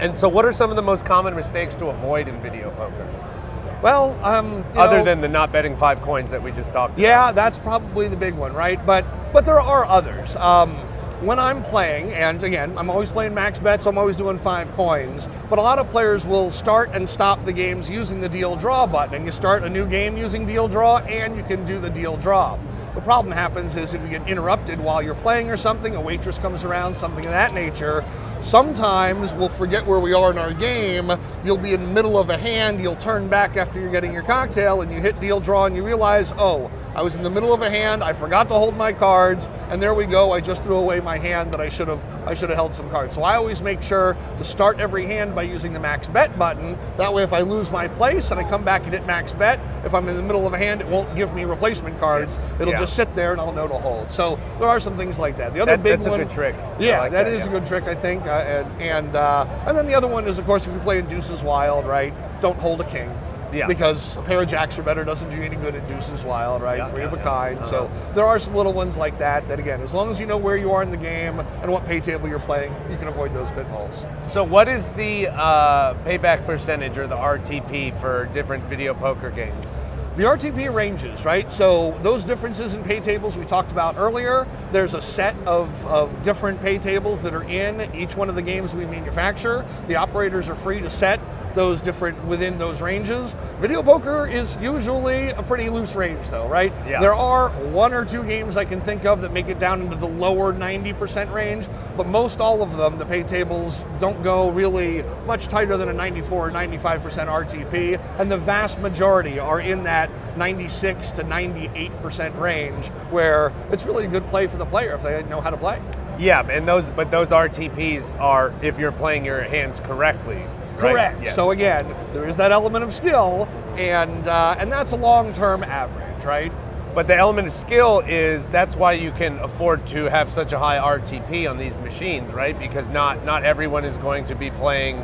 And so what are some of the most common mistakes to avoid in video poker? Well, other than the not betting 5 coins that we just talked about. Yeah, that's probably the big one, right? But there are others. When I'm playing, and again, I'm always playing max bets, so I'm always doing 5 coins, but a lot of players will start and stop the games using the deal draw button, and you start a new game using deal draw, and you can do the deal draw. The problem happens is if you get interrupted while you're playing or something, a waitress comes around, something of that nature, sometimes we'll forget where we are in our game. You'll be in the middle of a hand, you'll turn back after you're getting your cocktail, and you hit deal draw, and you realize, oh, I was in the middle of a hand, I forgot to hold my cards, and there we go, I just threw away my hand that I should have held some cards. So I always make sure to start every hand by using the max bet button. That way if I lose my place and I come back and hit max bet, if I'm in the middle of a hand, it won't give me replacement cards. It'll just sit there and I'll know to hold. So there are some things like that. The other big that's one, a good trick. Yeah, like that is a good trick, I think. And then the other one is, of course, if you're playing deuces wild, right? Don't hold a king. Yeah. Because a pair of jacks or better doesn't do you any good at deuces wild, right? Yeah, 3 of a yeah. kind. So there are some little ones like that again, as long as you know where you are in the game and what pay table you're playing, you can avoid those pitfalls. So what is the payback percentage or the RTP for different video poker games? The RTP ranges, right? So those differences in pay tables we talked about earlier, there's a set of different pay tables that are in each one of the games we manufacture. The operators are free to set those different within those ranges. Video poker is usually a pretty loose range though, right? Yeah. There are 1 or 2 games I can think of that make it down into the lower 90% range, but most all of them, the pay tables don't go really much tighter than a 94 or 95% RTP, and the vast majority are in that 96 to 98% range, where it's really a good play for the player if they know how to play. Yeah, and those RTPs are if you're playing your hands correctly. Correct. Right? Yes. So again, there is that element of skill, and that's a long-term average, right? But the element of skill that's why you can afford to have such a high RTP on these machines, right? Because not everyone is going to be playing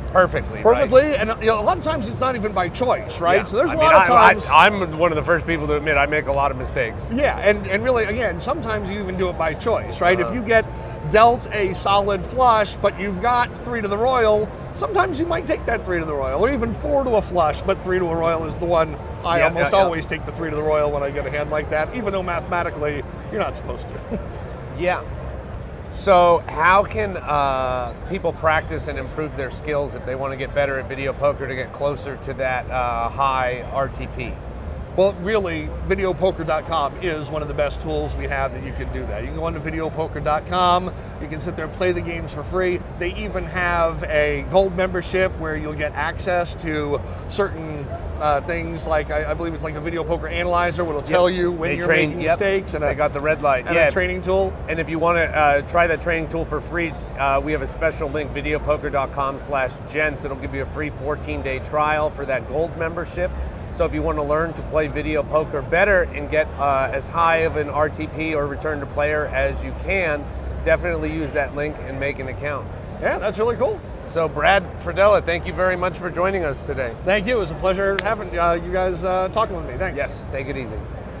perfectly. Perfectly, right? and a lot of times it's not even by choice, right? Yeah. So there's a lot of times. I'm one of the first people to admit I make a lot of mistakes. Yeah, and really, again, sometimes you even do it by choice, right? If you get dealt a solid flush, but you've got 3 to the royal, sometimes you might take that 3 to the royal, or even 4 to a flush, but 3 to a royal is the one I always take the 3 to the royal when I get a hand like that, even though mathematically you're not supposed to. Yeah. So how can people practice and improve their skills if they want to get better at video poker to get closer to that high RTP? Well, really, videopoker.com is one of the best tools we have that you can do that. You can go on to videopoker.com, you can sit there and play the games for free. They even have a gold membership where you'll get access to certain things like, I believe it's like a video poker analyzer, where it'll tell you when you're making mistakes. And they got the red light. And a training tool. And if you want to try that training tool for free, we have a special link, videopoker.com/gents. It'll give you a free 14-day trial for that gold membership. So if you want to learn to play video poker better and get as high of an RTP or return to player as you can, definitely use that link and make an account. Yeah, that's really cool. So Brad Fredella, thank you very much for joining us today. Thank you. It was a pleasure having you guys talking with me. Thanks. Yes, take it easy.